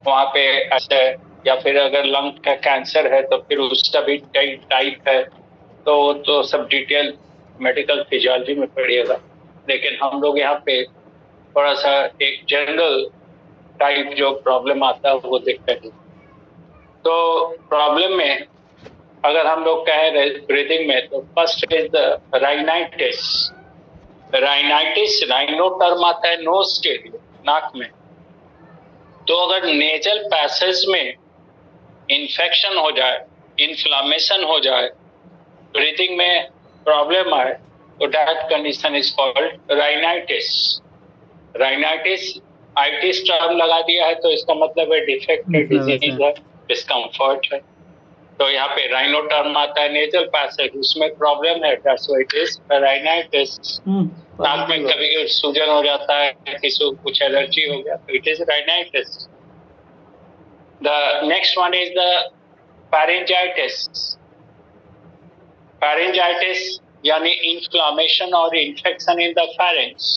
वहाँ पे ऐसे, या फिर अगर लंग का कैंसर है तो फिर उसका भी कई टाइप है, तो सब डिटेल मेडिकल फिजियोलॉजी में पढ़िएगा। लेकिन हम लोग यहाँ पे थोड़ा सा एक जनरल टाइप जो प्रॉब्लम आता है वो देखते हैं। तो प्रॉब्लम में अगर हम लोग कहें ब्रीदिंग में, तो first is the rhinitis. Rhinitis, rhino term आता है नोज के लिए, नाक में। तो अगर नेजल पैसेज में इन्फेक्शन हो जाए, इन्फ्लामेशन हो जाए, ब्रीदिंग में प्रॉब्लम आए, तो that condition is called rhinitis. Rhinitis, itis term लगा दिया है तो इसका मतलब है डिफेक्टेड डिजीज है, डिस्कम्फर्ट है। तो यहाँ पे राइनो टर्म आता है नेजल पैसेज, उसमें प्रॉब्लम है, that's why it is rhinitis. नाक में कभी कभी सूजन हो जाता है, किसी को कुछ एलर्जी हो गया, तो it is rhinitis. The next one is the pharyngitis. Pharyngitis यानी inflammation और infection in the pharynx.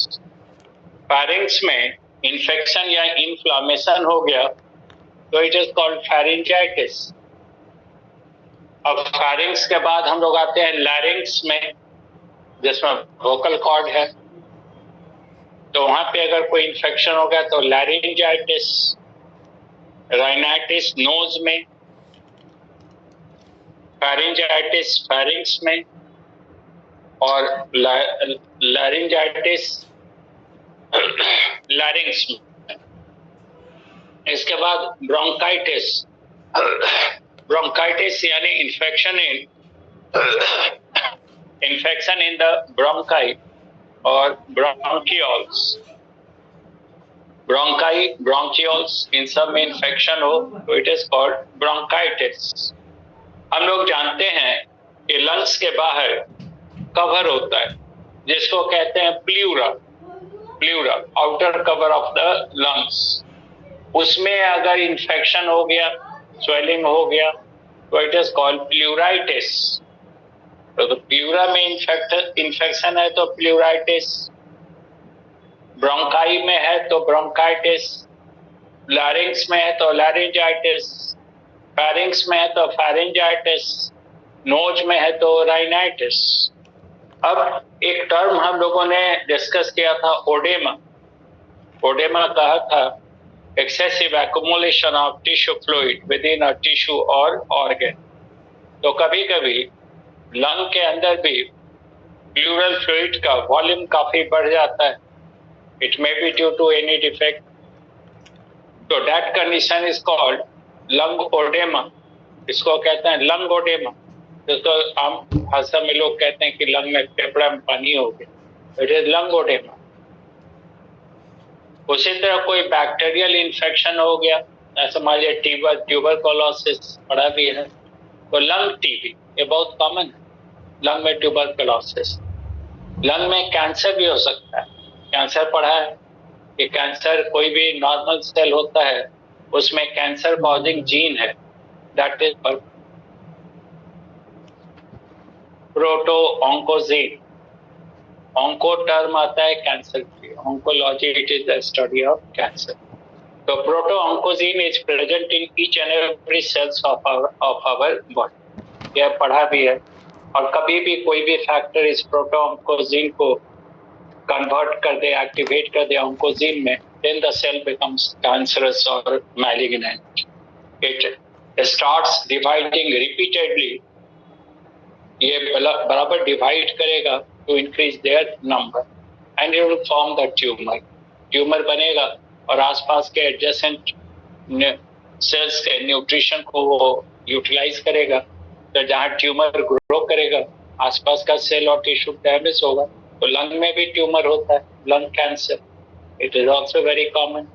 Pharynx में infection या inflammation हो गया तो it is called pharyngitis. अब pharynx के बाद हम लोग आते हैं larynx में, जिसमें vocal cord है। तो वहां पे अगर कोई infection हो गया तो laryngitis, राइनाइटिस नोज में, फेरिंजाइटिस फेरिंग्स में, और लैरिंजाइटिस लैरिंग्स में। इसके बाद ब्रोंकाइटिस। ब्रोंकाइटिस यानी इन्फेक्शन इन द ब्रोंकाई और ब्रोंकियोल्स। ब्रोंकाई, ब्रोंकियोल्स, इन सब में इन्फेक्शन हो तो इट इज कॉल्ड ब्रोंकाइटिस। हम लोग जानते हैं कि लंग्स के बाहर कवर होता है जिसको कहते हैं pleura. Pleura, outer cover of the lungs. उसमें अगर इन्फेक्शन हो गया, स्वेलिंग हो गया, तो इट इज कॉल्ड प्ल्यूराइटिस। तो प्ल्यूरा में इन्फेक्शन है तो प्ल्यूराइटिस, ब्रोंकाई में है तो ब्रोंकाइटिस, लैरिंग्स में है तो लैरिंजाइटिस, फेरिंग्स में है तो फेरिंजाइटिस, नोज में है तो राइनाइटिस। अब एक टर्म हम लोगों ने डिस्कस किया था, ओडेमा। ओडेमा कहा था excessive accumulation of tissue fluid with in a tissue और ऑर्गन। तो कभी कभी लंग के अंदर भी प्लूरल फ्लूइड का वॉल्यूम काफी बढ़ जाता है, it may be due to any defect, तो that condition is called lung oedema. इसको कहते हैं लंग ओडेमा। जिसको आम भाषा में लोग कहते हैं कि लंग में फेफड़ा में पानी हो गया, इट इज लंग ओडेमा। उसी तरह कोई बैक्टीरियल इन्फेक्शन हो गया, समझ लीजिए ट्यूबरकुलोसिस पढ़ा भी है, तो लंग टीबी ये बहुत कॉमन है, लंग में ट्यूबरकुलोसिस। लंग में कैंसर भी हो सकता है, कैंसर पढ़ा है कि कैंसर कोई भी नॉर्मल सेल होता है उसमें कैंसर कॉजिंग जीन है, that is proto oncogene. Onco term आता है कैंसर की, oncology it is the study of cancer. तो proto oncogene is present in each and every cells of our body, यह पढ़ा भी है। और कभी भी कोई भी फैक्टर इस प्रोटो ऑन्कोजीन को कन्वर्ट कर दे, एक्टिवेट कर दे ऑन्कोजीन में, then the cell becomes cancerous or malignant. It starts dividing repeatedly. ये बराबर डिवाइड करेगा to increase their number and it will form the tumor. Tumour बनेगा और आसपास के एडजेसेंट सेल्स के न्यूट्रिशन को वो यूटिलाइज करेगा, तो जहाँ ट्यूमर ग्रो करेगा आसपास का सेल और टिश्यू डैमेज होगा। तो लंग में भी ट्यूमर होता है, lung cancer, it is also very common.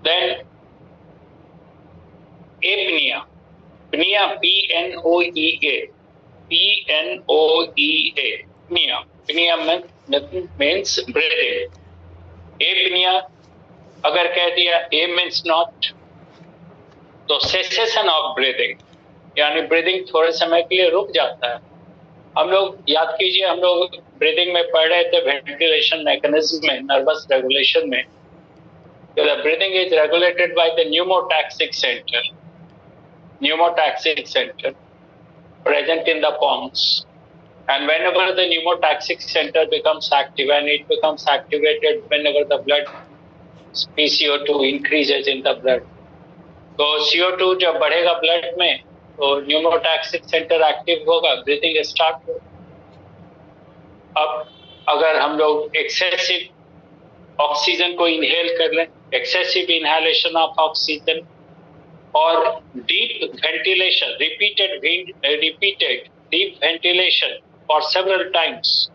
Then apnea, apnea, P-N-O-E-A, P-N-O-E-A, apnea, apnea means breathing. apnea अगर कह दिया A means not, तो cessation of breathing यानी ब्रीदिंग थोड़े समय के लिए रुक जाता है। हम लोग याद कीजिए, हम लोग ब्रीदिंग में पढ़ रहे थे वेंटिलेशन मैकेनिज्म में, नर्वस रेगुलेशन में, So the breathing is regulated by the pneumotaxic center present in the pons. And whenever the pneumotaxic center becomes active, and it becomes activated whenever the blood PCO2 increases in the blood. तो CO2 जब बढ़ेगा blood में तो pneumotaxic centre active होगा, breathing start होगा. अब अगर हम लोग एक्सेसिव ऑक्सीजन को इनहेल कर लें, एक्सेसिव इनहेलेशन ऑफ ऑक्सीजन और deep ventilation, repeated deep ventilation for several times,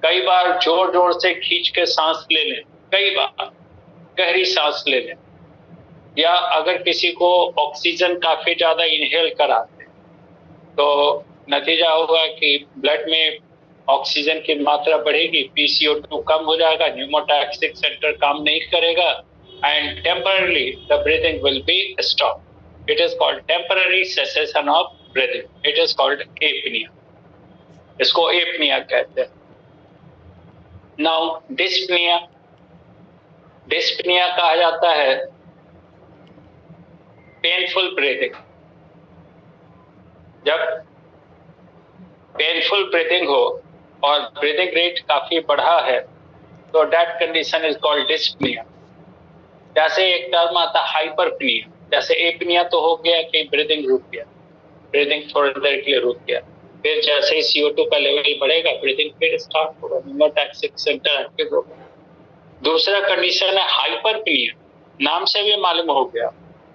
कई बार जोर जोर से खींच के सांस ले लें, कई बार गहरी सांस ले लें, या अगर किसी को ऑक्सीजन काफी ज्यादा इनहेल कराते हैं तो नतीजा होगा कि ब्लड में ऑक्सीजन की मात्रा बढ़ेगी, PCO2 कम हो जाएगा, न्यूमोटैक्सिक सेंटर काम नहीं करेगा, and temporarily the breathing will be stop. It is called temporary cessation of breathing. It is called apnoea. इसको एपनिया कहते हैं. Now dyspnoea. डिस्पनिया कहा जाता है पेनफुल ब्रीथिंग. जब पेनफुल ब्रीथिंग हो और ब्रीथिंग रेट काफी बढ़ा है तो that condition is called dyspnoea. जैसे एक टर्म आता है हाइपरपनिया. जैसे एपनिया तो हो गया कि ब्रीथिंग रुक गया, ब्रीथिंग थोड़ी देर के लिए रुक गया, फिर जैसे ही CO2 का लेवल बढ़ेगा ब्रीथिंग फिर स्टार्ट होगा, न्यूमोटैक्सिक सेंटर एक्टिव होगा. दूसरा कंडीशन है हाइपरपनिया. नाम से भी मालूम हो गया,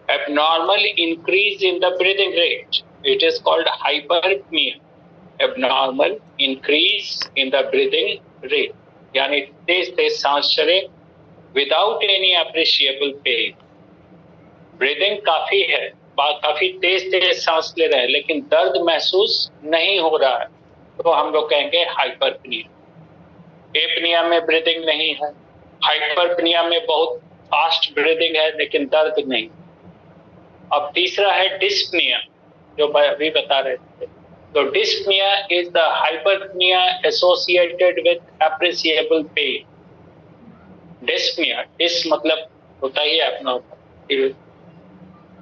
abnormal increase in the breathing rate. It is called hyperpnea. Abnormal increase in the breathing rate. यानी तेज तेज सांस चले without any appreciable pain. Breathing काफी है, काफी तेज तेज सांस ले रहे हैं लेकिन दर्द महसूस नहीं हो रहा है तो हम लोग कहेंगे हाइपरपनिया. एपनिया में ब्रीदिंग नहीं है, हाइपरपनिया में बहुत फास्ट ब्रीदिंग है लेकिन दर्द नहीं. अब तीसरा है डिस्पनिया, जो अभी बता रहे थे. तो dyspnoea is the hyperpnoea associated with appreciable pain. Dyspnoea, dys मतलब होता ही है अपना,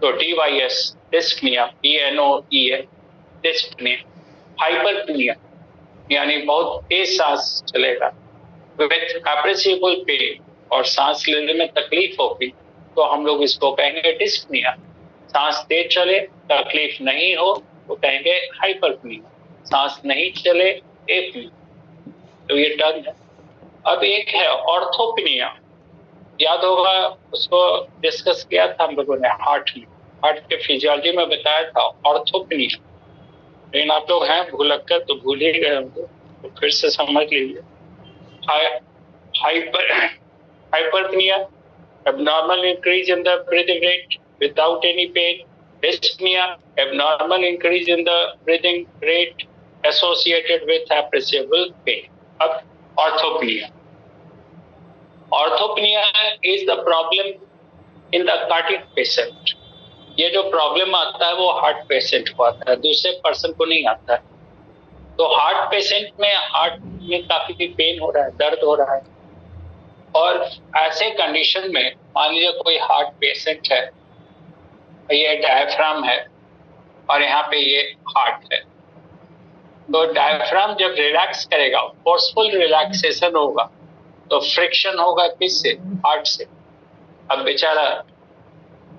तो DYS dyspnoea, PNOEA dyspnoea. Hyperpnoea यानी बहुत तेज सांस चलेगा विद एप्रिसिएबल पेन और सांस लेने में तकलीफ होगी तो हम लोग इसको कहेंगे डिस्पनिया. सांस तेज चले तकलीफ नहीं हो तो कहेंगे हाइपरपनिया. सांस नहीं चले एपनिया. तो ये टर्म है. अब एक है ऑर्थोपनिया. याद होगा उसको डिस्कस किया था हम लोगों ने हार्ट के फिजियोलॉजी में बताया था ऑर्थोपनिया. लेकिन आप लोग हैं भूलक्कर तो भूल ही गए होंगे, तो फिर से समझ लीजिए. हाइपरपनिया, abnormal increase in the breathing rate without any pain. Dyspnea, abnormal increase in the breathing rate associated with appreciable pain. अब orthopnea. Orthopnea is the problem in the cardiac patient. ये जो प्रॉब्लम आता है वो हार्ट पेशेंट को आता है, दूसरे पर्सन को नहीं आता है. तो हार्ट पेशेंट में हार्ट में काफी पेन हो रहा है, दर्द हो रहा है, और ऐसे कंडीशन में मान लीजिए कोई हार्ट पेशेंट है, ये डायफ्राम है और यहाँ पे ये हार्ट है. तो डायफ्राम जब रिलैक्स करेगा, फोर्सफुल रिलैक्सेशन होगा तो फ्रिक्शन होगा किससे? हार्ट से. अब बेचारा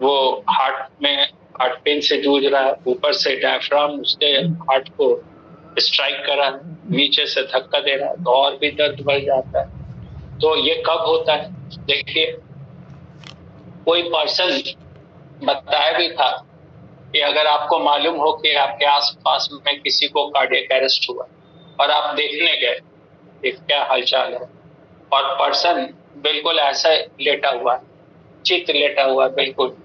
वो हार्ट में हार्ट पेन से जूझ रहा है, ऊपर से डायफ्राम उसके हार्ट को स्ट्राइक करा, नीचे से धक्का दे रहा है तो और भी दर्द बढ़ जाता है. तो ये कब होता है? देखिए, कोई पर्सन बताया भी था कि अगर आपको मालूम हो कि आपके आसपास में किसी को कार्डियक अरेस्ट हुआ और आप देखने गए कि क्या हालचाल है, और पर्सन बिल्कुल ऐसा लेटा हुआ है, चित लेटा हुआ है, बिल्कुल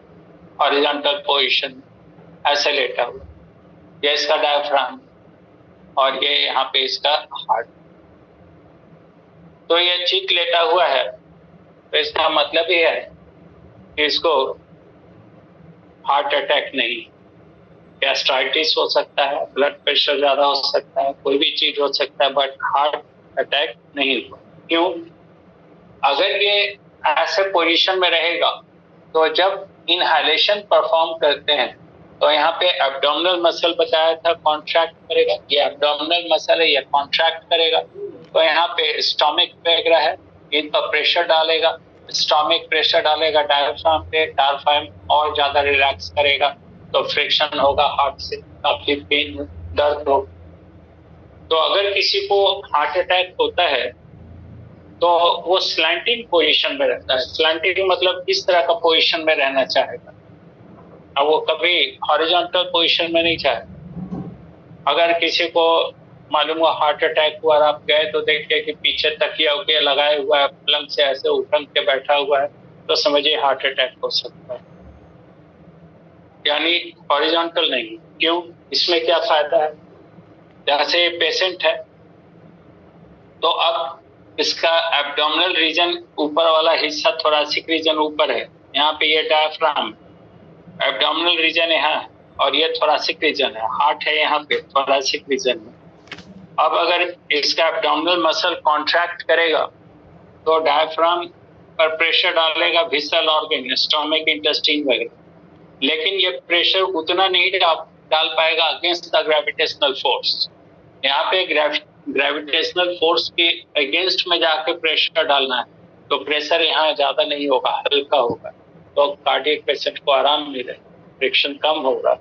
हॉरिजॉन्टल पोजीशन ऐसे लेटा हुआ, ये इसका डायफ्राम और ये यहाँ पे इसका हार्ट. तो ये चित लेटा हुआ है तो इसका मतलब ये है कि इसको हार्ट अटैक नहीं, गैस्ट्राइटिस हो सकता है, ब्लड प्रेशर ज्यादा हो सकता है, कोई भी चीज हो सकता है, बट हार्ट अटैक नहीं हुआ. क्यों? अगर ये ऐसे पोजीशन में रहेगा तो जब इनहेलेशन परफॉर्म करते हैं तो यहाँ पे एब्डोमिनल मसल बताया था कॉन्ट्रैक्ट करेगा, ये एब्डोमिनल मसल है, ये कॉन्ट्रैक्ट करेगा। तो यहाँ पे स्टोमिक वगैरह है, इन पर प्रेशर डालेगा, स्टोमिक प्रेशर डालेगा डायफ्राम पे, डायफ्राम और ज्यादा रिलैक्स करेगा तो फ्रिक्शन होगा हार्ट से, काफी पेन दर्द हो। तो अगर किसी को हार्ट अटैक होता है तो वो स्लैंटिंग पोजीशन में रहता है। स्लैंटिंग मतलब किस तरह का पोजीशन में रहना चाहेगा, अब वो कभी हॉरिजॉन्टल पोजीशन में नहीं चाहेगा। अगर किसी को मालूम हुआ हार्ट अटैक हुआ और आप गए तो देखिए कि पीछे तकिया उकिया लगाए हुआ है, पलंग से ऐसे उठंग के बैठा हुआ है, तो समझिए हार्ट अटैक हो सकता है। यानी हॉरिजॉन्टल नहीं। क्यों? इसमें क्या फायदा है? जैसे पेशेंट है तो अब इसका एब्डोमिनल रीजन ऊपर वाला हिस्सा थोरैसिक रीजन ऊपर है, यहाँ पे ये डायफ्राम, एब्डोमिनल रीजन यहाँ और ये थोरैसिक रीजन है, हार्ट है यहाँ पे थोरैसिक रीजन में। अब अगर इसका एब्डोमिनल मसल कॉन्ट्रैक्ट करेगा तो डायफ्राम पर प्रेशर डालेगा विसरल ऑर्गन, स्टोमक, इंटेस्टाइन वगैरह, लेकिन ये प्रेशर उतना नहीं डाल पाएगा अगेंस्ट द ग्रेविटेशनल फोर्स। यहाँ पे ग्रेविटेशनल फोर्स के अगेंस्ट में जाके प्रेशर डालना है तो प्रेशर यहाँ ज्यादा नहीं होगा, हल्का होगा, तो कार्डियक पेशेंट को आराम मिलेगा, फ्रिक्शन कम होगा।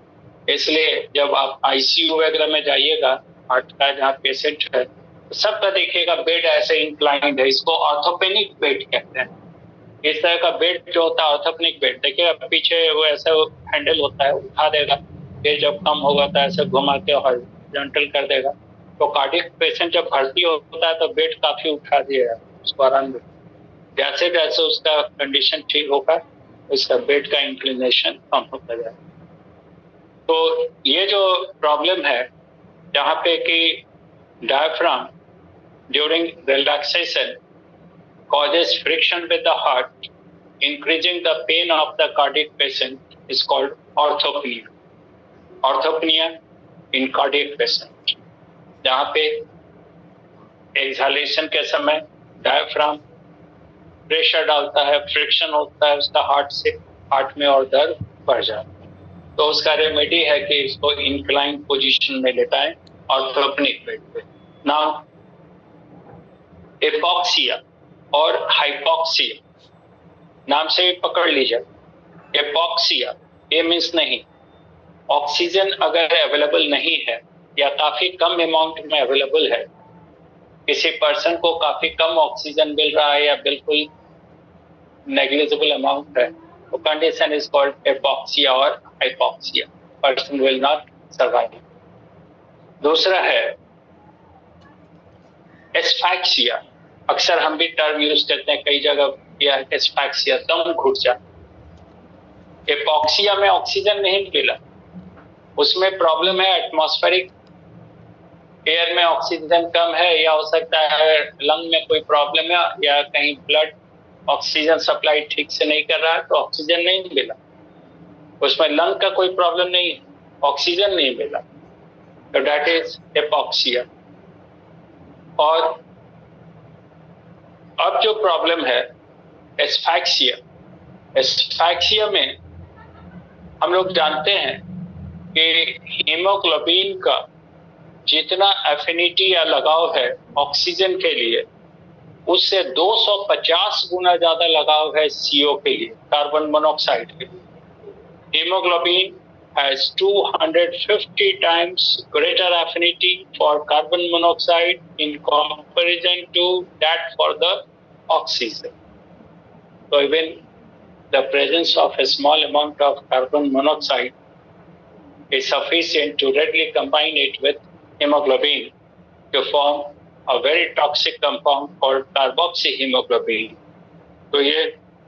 इसलिए जब आप आईसीयू वगैरह में जाइएगा हार्ट का जहाँ पेशेंट है तो सबका देखिएगा बेड ऐसे इंक्लाइंड है, इसको ऑर्थोपेनिक बेड कहते हैं। इस तरह का बेड जो होता है ऑर्थोपेनिक बेड, देखिएगा पीछे वो ऐसा हैंडल होता है, उठा देगा, फिर जब कम होगा तो ऐसे घुमा के हॉरिजॉन्टल कर देगा। तो कार्डियक पेशेंट जब भर्ती होता है तो बेड काफी उठा दिया उसको आराम में, जैसे जैसे उसका कंडीशन ठीक होगा उसका बेड का इंक्लिनेशन कम होता जाएगा। तो ये जो प्रॉब्लम है जहाँ पे कि diaphragm during relaxation causes friction with the heart, increasing the pain of the cardiac patient is called orthopnea. Orthopnea in cardiac patient, जहाँ पे एक्सहेलेशन के समय डायफ्राम प्रेशर डालता है, फ्रिक्शन होता है उसका हार्ट से, हार्ट में और दर्द बढ़ जाता है। तो उसका रेमेडी है कि इसको इंक्लाइन पोजीशन में लेटाएं ऑर्थोपेनिक बेड पे। नाउ एपॉक्सिया और हाइपॉक्सिया नाम से भी पकड़ लीजिए। एपॉक्सिया ये मीन्स नहीं, ऑक्सीजन अगर अवेलेबल नहीं है या काफी कम अमाउंट में अवेलेबल है, किसी पर्सन को काफी कम ऑक्सीजन मिल रहा है या बिल्कुल नेग्लिजिबल अमाउंट है, तो कंडीशन इज कॉल्ड एपॉक्सिया और hypoxia, person will not survive. दूसरा है एस्फैक्सिया, अक्सर हम भी टर्म यूज करते हैं कई जगह, यह एस्फैक्सिया दम घुट जा। एपॉक्सिया में ऑक्सीजन नहीं मिला, उसमें प्रॉब्लम है एटमॉस्फेरिक एयर में ऑक्सीजन कम है, या हो सकता है लंग में कोई प्रॉब्लम है या कहीं ब्लड ऑक्सीजन सप्लाई ठीक से नहीं कर रहा है तो ऑक्सीजन नहीं मिला। उसमें लंग का कोई प्रॉब्लम नहीं है, ऑक्सीजन नहीं मिला, तो दैट इज एपॉक्सिया। और अब जो प्रॉब्लम है एस्फैक्सिया, एस्फैक्सिया में हम लोग जानते हैं कि हीमोग्लोबिन का जितना एफिनिटी या लगाव है ऑक्सीजन के लिए, उससे 250 गुना ज्यादा लगाव है CO के लिए, कार्बन मोनोऑक्साइड के लिए। Haemoglobin has 250 times greater affinity for carbon monoxide in comparison to that for the oxygen. So even the presence of a small amount of carbon monoxide is sufficient to readily combine it with hemoglobin to form a very toxic compound called carboxyhemoglobin. तो ये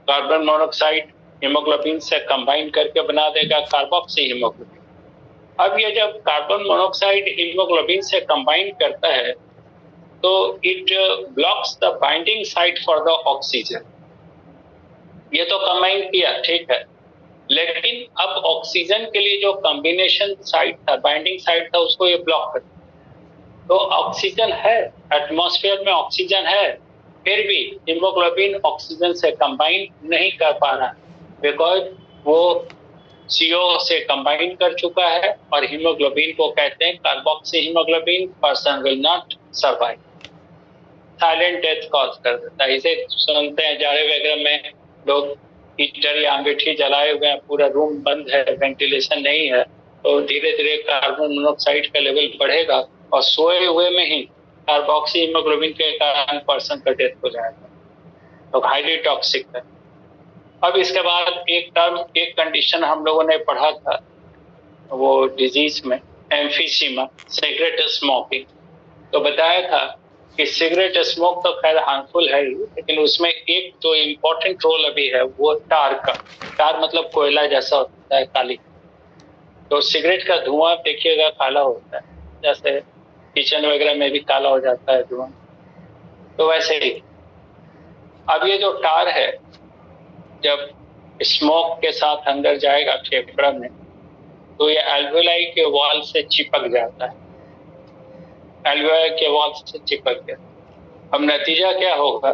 carbon monoxide haemoglobin से combine करके बना देगा carboxy haemoglobin. अब ये जब carbon monoxide haemoglobin से कंबाइन करता है तो it blocks the binding site for the oxygen. ये तो कंबाइन किया, ठीक है, लेकिन अब ऑक्सीजन के लिए जो कॉम्बिनेशन साइट था, बाइंडिंग साइट था, उसको ये ब्लॉक कर। तो ऑक्सीजन है, एटमॉस्फेयर में ऑक्सीजन है, फिर भी हीमोग्लोबिन ऑक्सीजन से कंबाइन नहीं कर पा रहा बिकॉज वो CO से कंबाइन कर चुका है और हीमोग्लोबिन को कहते हैं carboxy haemoglobin, person will not survive, silent death cause कर देता है। इसे सुनते हैं जाड़े वगैरह में लोग हीटर या अंगीठी जलाए हुए हैं, पूरा रूम बंद है, वेंटिलेशन नहीं है, तो धीरे धीरे कार्बन मोनोऑक्साइड का लेवल बढ़ेगा और सोए हुए में ही कार्बोक्सी हीमोग्लोबिन के कारण पर्सन का डेथ हो जाएगा, तो हाईली टॉक्सिक है। अब इसके बाद एक टर्म, एक कंडीशन हम लोगों ने पढ़ा था वो डिजीज में, एम्फीसीमा, सिगरेट स्मोकिंग। तो बताया था कि सिगरेट स्मोक तो खैर हार्मफुल है ही, लेकिन उसमें एक जो इम्पोर्टेंट रोल अभी है वो टार का। टार मतलब कोयला जैसा होता है, काली। तो सिगरेट का धुआं देखिएगा काला होता है, जैसे किचन वगैरह में भी काला हो जाता है धुआं, तो वैसे ही अब ये जो टार है जब स्मोक के साथ अंदर जाएगा फेफड़ा में, तो ये एल्वेलाई के वॉल से चिपक जाता है, एल्वेलाई के वॉल से चिपक गया। अब नतीजा क्या होगा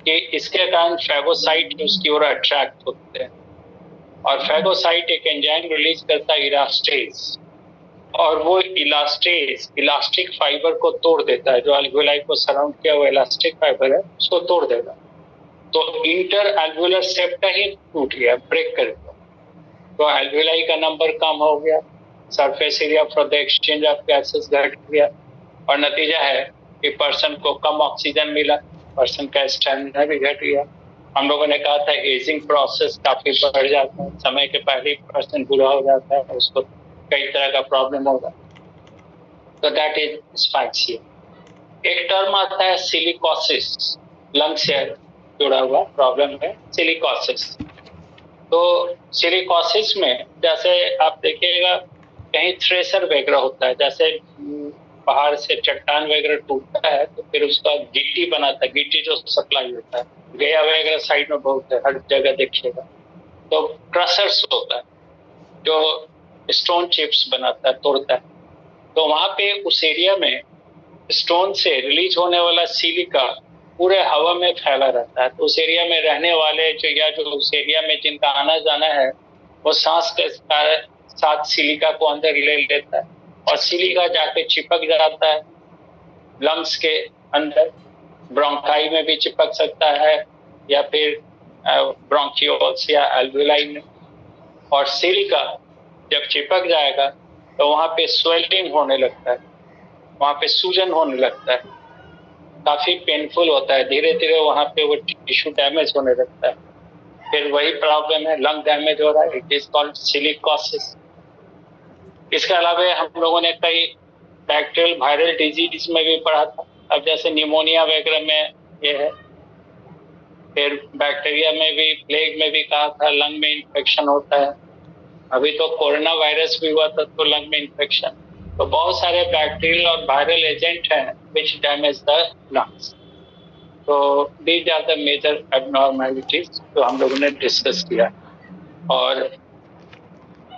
कि इसके कारण फैगोसाइट उसकी ओर अट्रैक्ट होते हैं और फैगोसाइट एक एंजाइम रिलीज करता है इलास्टेज, और वो इलास्टेज इलास्टिक फाइबर को तोड़ देता है, जो एल्वेलाई को सराउंड किया हुआ इलास्टिक फाइबर है उसको तोड़ देगा, तो इंटर एल्वुलर सेप्टा ही टूट गया, ब्रेक कर दिया, तो एल्वेलाई का नंबर कम हो गया, surface area for the exchange of gases घट गया, और नतीजा है कि पर्सन को कम ऑक्सीजन मिला, पर्सन का स्टैमिना भी घट गया। हम लोगों ने कहा था एजिंग प्रोसेस काफी बढ़ जाता है, समय के पहले पर्सन बुरा हो जाता है, उसको कई तरह का प्रॉब्लम होगा, तो दैट इज एस्फाइक्सिया। एक टर्म आता है सिलिकोसिस, लंग से जुड़ा हुआ प्रॉब्लम है सिलिकोसिस। तो सिलिकोसिस में जैसे आप देखिएगा कहीं थ्रेसर वगैरह होता है, जैसे पहाड़ से चट्टान वगैरह टूटता है तो फिर उसका गिट्टी बनाता है, गिट्टी जो सप्लाई होता है, गया वगैरह साइड में बहुत है, हर जगह देखिएगा, तो क्रशर्स होता है जो स्टोन चिप्स बनाता है, तोड़ता है, तो वहां पे उस एरिया में स्टोन से रिलीज होने वाला सिलिका पूरे हवा में फैला रहता है, तो उस एरिया में रहने वाले जो उस एरिया में जिनका आना जाना है वो सांस के साथ सिलिका को अंदर ले लेता है और सिलिका जाके चिपक जाता है लंग्स के अंदर, ब्रोंकाई में भी चिपक सकता है या फिर ब्रोंकियोल्स या एल्वेलाई में, और सिलिका जब चिपक जाएगा तो वहां पे स्वेलिंग होने लगता है, वहां पे सूजन होने लगता है, काफी पेनफुल होता है, धीरे धीरे वहां पे वो टिश्यू डैमेज होने लगता है, फिर वही प्रॉब्लम है, लंग डैमेज हो रहा है, इट इज कॉल्ड सिलिकोसिस। इसके अलावा हम लोगों ने कई बैक्टीरियल वायरल डिजीज में भी पढ़ा था, अब जैसे निमोनिया वगैरह में ये है, फिर बैक्टीरिया में भी, प्लेग में भी कहा था लंग में इन्फेक्शन होता है, अभी तो कोरोना वायरस भी हुआ था तो लंग में इन्फेक्शन, तो बहुत सारे बैक्टीरियल और वायरल एजेंट हैं विच डैमेज द लंग्स। तो these are the major abnormalities जो हम लोगों ने डिस्कस किया, और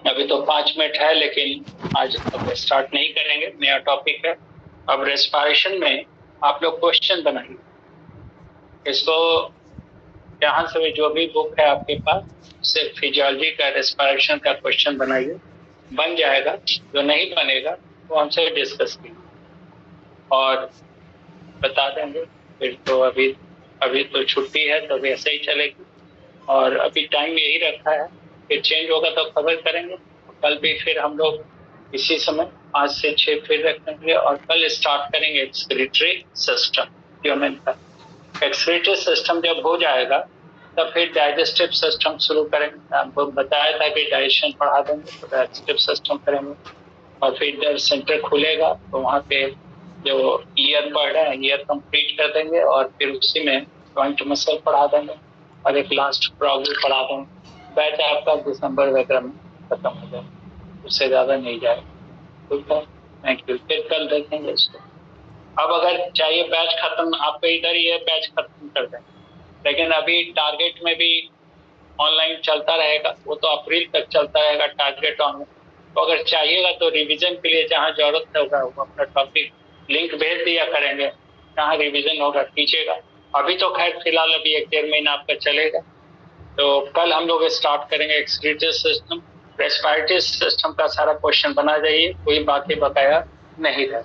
अभी तो 5 मिनट है लेकिन आज अब स्टार्ट नहीं करेंगे, नया टॉपिक है। अब रेस्पिरेशन में आप लोग क्वेश्चन बनाइए, इसको जहां से भी जो भी बुक है आपके पास सिर्फ फिजियोलॉजी का रेस्पिरेशन का क्वेश्चन बनाइए, बन जाएगा, जो नहीं बनेगा वो हमसे डिस्कस कीजिए और बता देंगे। फिर तो अभी तो छुट्टी है तो वैसे ही चलेगी, और अभी टाइम यही रखा है, फिर चेंज होगा तो खबर करेंगे। कल भी फिर हम लोग इसी समय 5 से 6 फिर रखेंगे और कल स्टार्ट करेंगे एक्सक्रीटरी सिस्टम, ह्यूमन का। एक्सक्रीटरी सिस्टम जब हो जाएगा तब फिर डाइजेस्टिव सिस्टम शुरू करेंगे। आपको बताया था कि डाइजेशन पढ़ा देंगे तो डाइजेस्टिव सिस्टम करेंगे, और फिर जब सेंटर खुलेगा तो वहाँ पे जो ईयर पढ़ रहे हैं ईयर कंप्लीट कर देंगे, और फिर उसी में जॉइंट मसल पढ़ा देंगे और एक लास्ट प्रॉब्लम पढ़ा देंगे। बैच आपका दिसंबर वगैरह में खत्म हो जाए, उससे ज्यादा नहीं जाएगा। ठीक है, थैंक यू, फिर कल देखेंगे इसको। अब अगर चाहिए बैच खत्म, आपको इधर ही है बैच खत्म कर दें, लेकिन अभी टारगेट में भी ऑनलाइन चलता रहेगा, वो तो अप्रैल तक चलता रहेगा टारगेट ऑनलाइन। तो अगर चाहिएगा तो रिवीजन के लिए जहाँ जरूरत होगा वो अपना टॉपिक लिंक भेज दिया करेंगे, जहाँ रिवीजन होगा कीजिएगा, अभी तो खैर फिलहाल अभी 1-1.5 महीना आपका चलेगा। तो कल हम लोग स्टार्ट करेंगे एक्सक्रीटरी सिस्टम, रेस्पिरेटरी सिस्टम का सारा क्वेश्चन बना जाइए, कोई बाकी बकाया नहीं रहे।